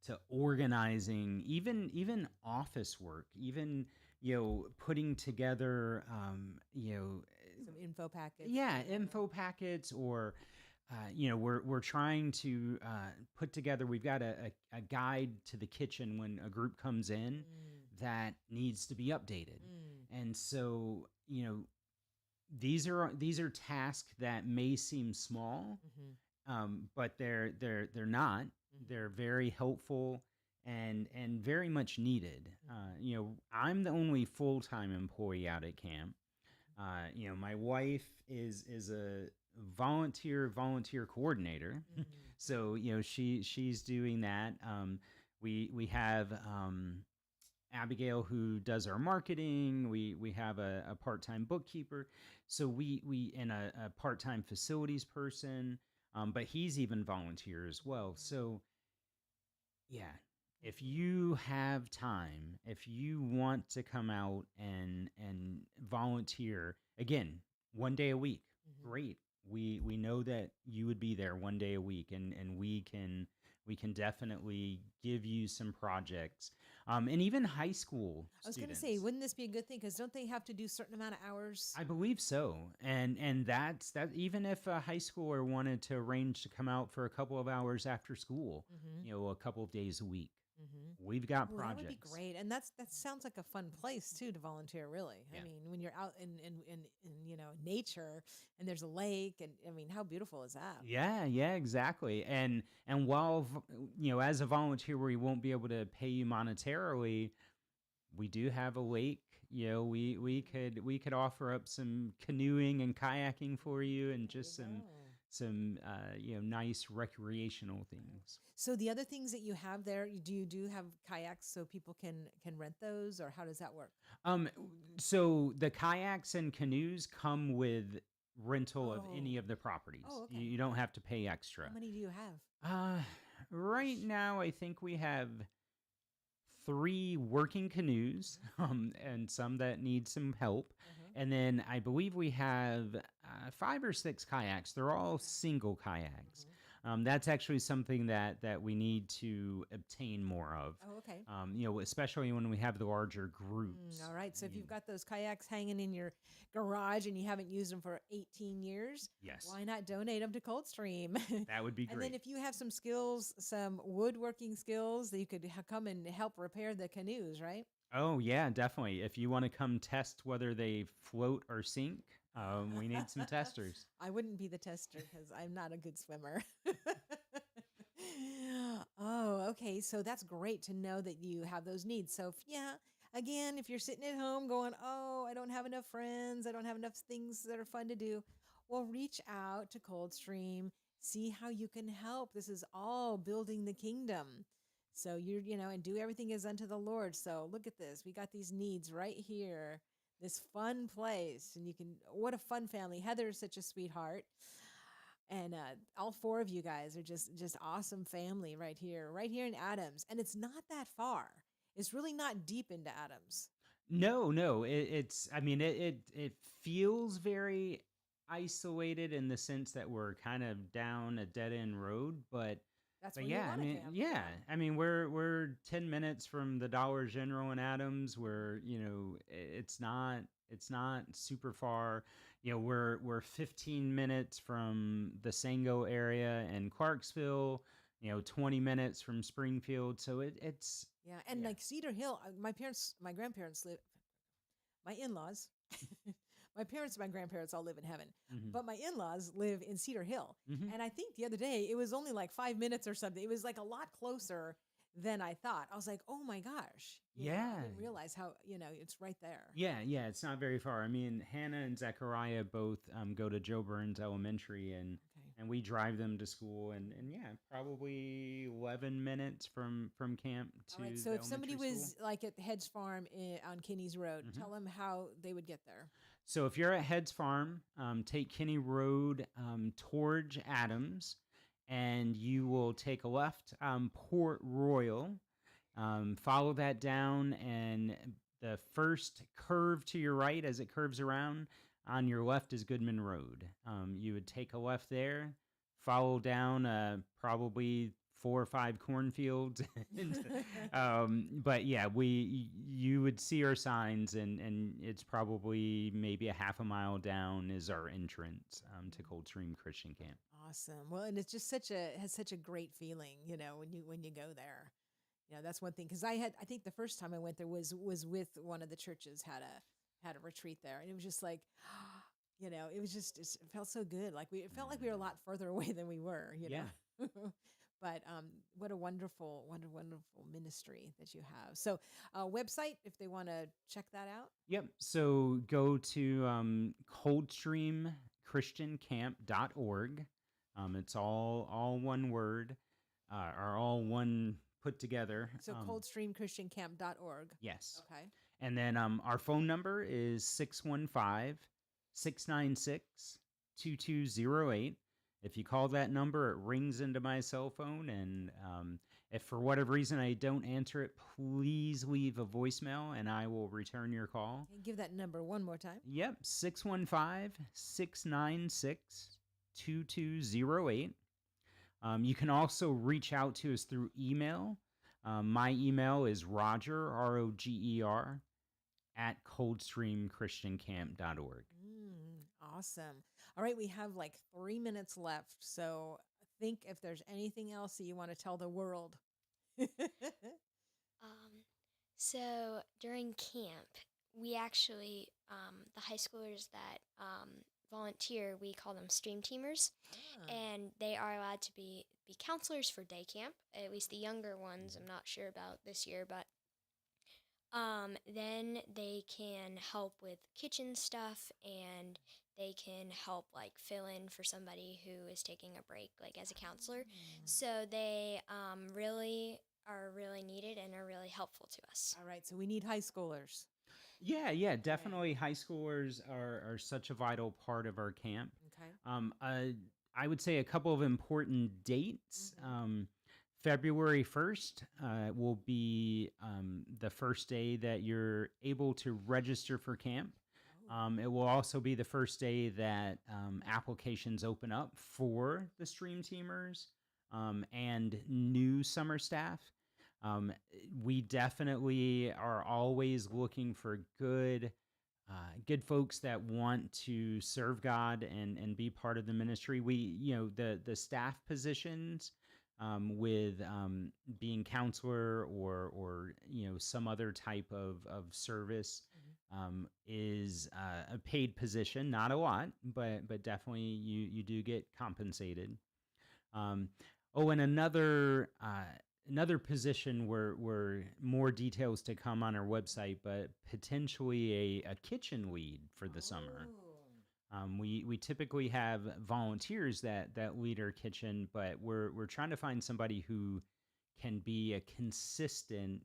to organizing, even office work, even putting together Some info packets. yeah, info packets, or we're trying to put together. We've got a guide to the kitchen when a group comes in Mm. that needs to be updated, Mm. and so these are tasks that may seem small, Mhm. but they're not. Mhm. They're very helpful and very much needed. Mhm. I'm the only full time employee out at camp. My wife is a volunteer coordinator, Mm. so she's doing that. We have Abigail, who does our marketing. We have a part time bookkeeper, so we and a part time facilities person. But he's even volunteer as well. So yeah, if you have time, if you want to come out and volunteer, again, one day a week, Mhm. great. We know that you would be there one day a week, and we can definitely give you some projects, and even high school I was going to say, students. wouldn't this be a good thing? Because don't they have to do a certain amount of hours? I believe so, and that's that. Even if a high schooler wanted to arrange to come out for a couple of hours after school, Mm-hmm. a couple of days a week, Mm-hmm. we've got Oh, that would be projects. great, and that sounds like a fun place too to volunteer. Really, I Yeah. mean, when you're out in nature and there's a lake, and I mean, how beautiful is that? Yeah, exactly. And while as a volunteer, we won't be able to pay you monetarily, we do have a lake. We could offer up some canoeing and kayaking for you, and There you just some go. some nice recreational things. So the other things that you have there, do you have kayaks so people can rent those, or how does that work? Um, so the kayaks and canoes come with rental of Oh, any of the properties. oh, You, okay. you don't have to pay extra. How many do you have? Uh, right now, I think we have three working canoes, and some that need some help. Uh-huh. And then I believe we have five or six kayaks. They're all single kayaks. Uh-huh. That's actually something that we need to obtain more of. Oh, okay. Especially when we have the larger groups. All right. So if You- you've got those kayaks hanging in your garage and you haven't used them for 18 years, Yes, why not donate them to Coldstream? that would be And then great. if you have some skills, some woodworking skills, that you could come and help repair the canoes, right? Oh yeah, definitely. If you want to come test whether they float or sink, we need some testers. I wouldn't be the tester because I'm not a good swimmer. Oh, okay. So that's great to know that you have those needs. So, yeah, again, if you're sitting at home going, oh, I don't have enough friends, I don't have enough things that are fun to do, well, reach out to Coldstream, see how you can help. This is all building the kingdom. So and do everything as unto the Lord. So look at this. We got these needs right here, this fun place. And what a fun family. Heather is such a sweetheart. And all four of you guys are just awesome family right here in Adams. And it's not that far. It's really not deep into Adams. No, no, it's. I mean, it feels very isolated in the sense that we're kind of down a dead end road, That's but where you yeah, I want to mean, camp. yeah, I mean, we're 10 minutes from the Dollar General in Adams. Where it's not super far. We're 15 minutes from the Sango area in Clarksville. 20 minutes from Springfield. So it's Yeah, and yeah. like Cedar Hill, my grandparents live, my in-laws, my parents and my grandparents all live in heaven, Mhm. but my in-laws live in Cedar Hill. Mhm. And I think the other day it was only like 5 minutes or something. It was like a lot closer than I thought. I was like, oh my gosh. Yeah. I didn't realize how, it's right there. Yeah, it's not very far. I mean, Hannah and Zechariah both go to Joe Burns Elementary, and Okay. and we drive them to school, and yeah, probably 11 minutes from camp to All right. So the if somebody elementary was school. like at the Hedge Farm on Kinney's Road, Mhm. tell them how they would get there. So if you're at Heads Farm, take Kinney Road towards Adams, and you will take a left Port Royal. Follow that down, and the first curve to your right, as it curves around, on your left is Goodman Road. You would take a left there, follow down probably 4 or 5 cornfields. But yeah, you would see our signs, and it's probably maybe a half a mile down is our entrance to Coldstream Christian Camp. Awesome. Well, and it's just has such a great feeling, when you go there. That's one thing, because I think the first time I went there was with one of the churches had a retreat there, and it was just like, it was just it felt so good. Like it felt like we were a lot further away than we were, Yeah. But what a wonderful ministry that you have. So, website if they want to check that out. Yep. So go to coldstreamchristiancamp.org. It's all one word, or all one put together. So coldstreamchristiancamp.org. Yes. Okay. And then our phone number is 615-696-2208. If you call that number, it rings into my cell phone. And if for whatever reason I don't answer it, please leave a voicemail and I will return your call. And give that number one more time. Yep, 615-696-2208. You can also reach out to us through email. My email is Roger, Roger, at coldstreamchristiancamp.org. Awesome. All right, we have like 3 minutes left. So think if there's anything else that you want to tell the world. So during camp, we actually, the high schoolers that volunteer, we call them stream teamers, and they are allowed to be counselors for day camp, at least the younger ones. I'm not sure about this year, but then they can help with kitchen stuff, and they can help like fill in for somebody who is taking a break, like as a counselor. So they really are really needed and are really helpful to us. All right, so we need high schoolers. Yeah, definitely. High schoolers are such a vital part of our camp. Okay. I would say a couple of important dates. February 1st will be the first day that you're able to register for camp. It will also be the first day that applications open up for the stream teamers and new summer staff. We definitely are always looking for good folks that want to serve God and be part of the ministry. The staff positions with being counselor or some other type of service is a paid position, not a lot, but definitely you do get compensated. And another position where more details to come on our website, but potentially a kitchen lead for the summer. We typically have volunteers that lead our kitchen, but we're trying to find somebody who can be a consistent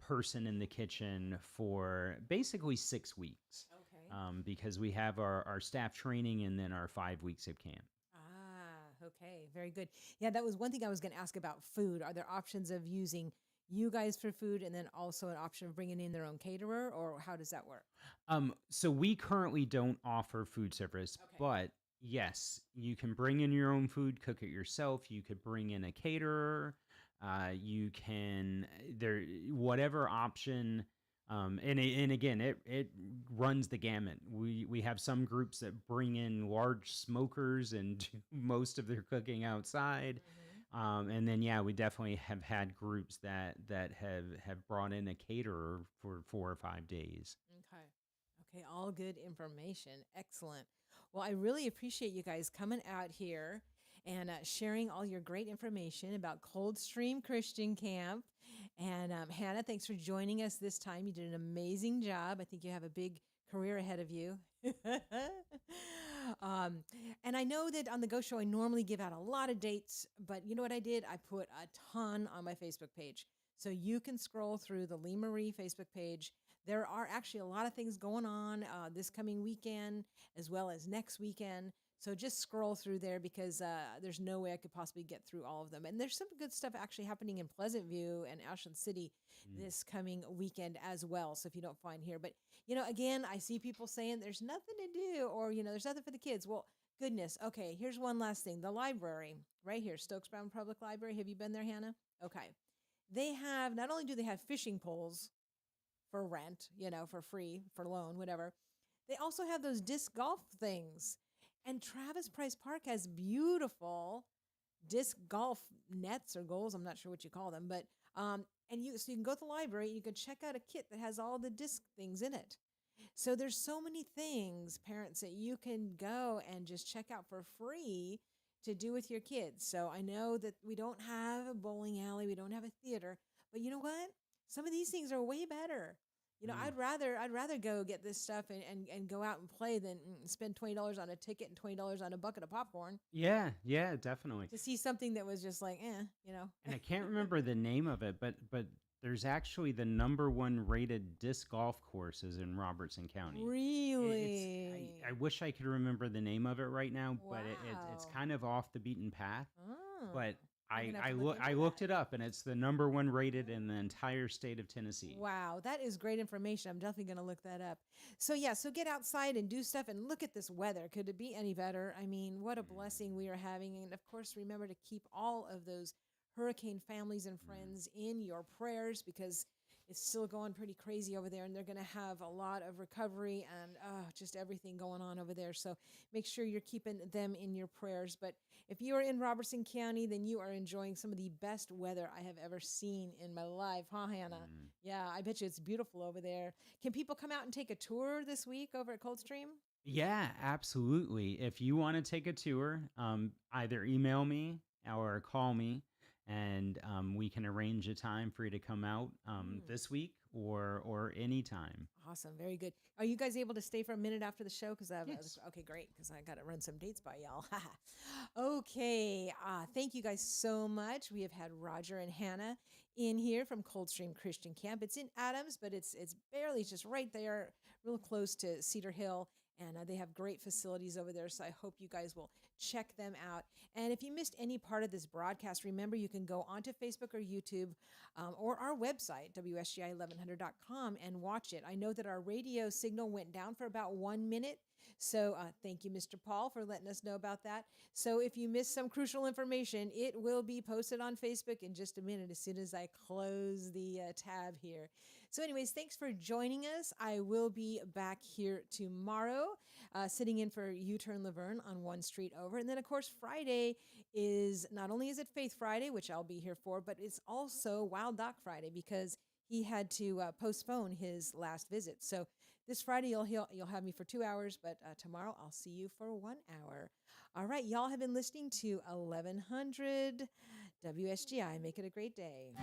person in the kitchen for basically 6 weeks. Okay. Because we have our staff training and then our 5 weeks of camp. Okay. Very good. Yeah, that was one thing I was going to ask about food. Are there options of using, you guys for food, and then also an option of bringing in their own caterer, or how does that work? So we currently don't offer food service, Okay. but yes, you can bring in your own food, cook it yourself. You could bring in a caterer. You can there whatever option. And again, it runs the gamut. We have some groups that bring in large smokers and do most of their cooking outside. And then yeah, we definitely have had groups that have brought in a caterer for 4 or 5 days. Okay. Okay. All good information. Excellent. Well, I really appreciate you guys coming out here and sharing all your great information about Coldstream Christian Camp. And Hannah, thanks for joining us this time. You did an amazing job. I think you have a big career ahead of you. um, and I know that on the Go Show, I normally give out a lot of dates, but you know what I did? I put a ton on my Facebook page. So you can scroll through the Lee Marie Facebook page. There are actually a lot of things going on this coming weekend as well as next weekend. So just scroll through there because there's no way I could possibly get through all of them. And there's some good stuff actually happening in Pleasant View and Ashland City this coming weekend as well. So if you don't find here, but again, I see people saying there's nothing to do or, there's nothing for the kids. Well, goodness. Okay, here's one last thing. The library right here, Stokes Brown Public Library. Have you been there, Hannah? Okay. They have, not only do they have fishing poles for rent, for free, for loan, whatever, they also have those disc golf things. And Travis Price Park has beautiful disc golf nets or goals. I'm not sure what you call them, but so you can go to the library, you can check out a kit that has all the disc things in it. So there's so many things, parents, that you can go and just check out for free to do with your kids. So I know that we don't have a bowling alley, we don't have a theater, but you know what? Some of these things are way better. I'd rather go get this stuff and go out and play than spend $20 on a ticket and $20 on a bucket of popcorn Yeah, definitely. to see something that was just like, And I can't remember the name of it, but there's actually the #1 rated disc golf courses in Robertson County. Really? I wish I could remember the name of it right now, but it's Wow. kind of off the beaten path. Oh, But I'm gonna have to look I into looked that. it up, and it's the #1 rated in the entire state of Tennessee. Wow, that is great information. I'm definitely going to look that up. So so get outside and do stuff and look at this weather. Could it be any better? I mean, what a blessing we are having. And of course, remember to keep all of those hurricane families and friends in your prayers because it's still going pretty crazy over there and they're going to have a lot of recovery and just everything going on over there. So make sure you're keeping them in your prayers. But if you are in Robertson County, then you are enjoying some of the best weather I have ever seen in my life. Huh, Hannah? Yeah, I bet you it's beautiful over there. Can people come out and take a tour this week over at Coldstream? Yeah, absolutely. If you want to take a tour, either email me or call me, and we can arrange a time for you to come out this week or anytime. Awesome. Very good. Are you guys able to stay for a minute after the show? Because I have Yes. okay, great. Because I got to run some dates by y'all. Okay. Thank you guys so much. We have had Roger and Hannah in here from Coldstream Christian Camp. It's in Adams, but it's barely, it's just right there, real close to Cedar Hill. And they have great facilities over there. So I hope you guys will check them out. And if you missed any part of this broadcast, remember you can go onto Facebook or YouTube or our website, WSGI1100.com, and watch it. I know that our radio signal went down for about 1 minute. So thank you, Mr. Paul, for letting us know about that. So if you missed some crucial information, it will be posted on Facebook in just a minute as soon as I close the tab here. So anyways, thanks for joining us. I will be back here tomorrow, sitting in for U-Turn Laverne on 1 street over. And then, of course, Friday is, not only is it Faith Friday, which I'll be here for, but it's also Wild Doc Friday because he had to postpone his last visit. So this Friday, you'll have me for 2 hours, but tomorrow I'll see you for 1 hour. All right, y'all have been listening to 1100 WSGI. Make it a great day.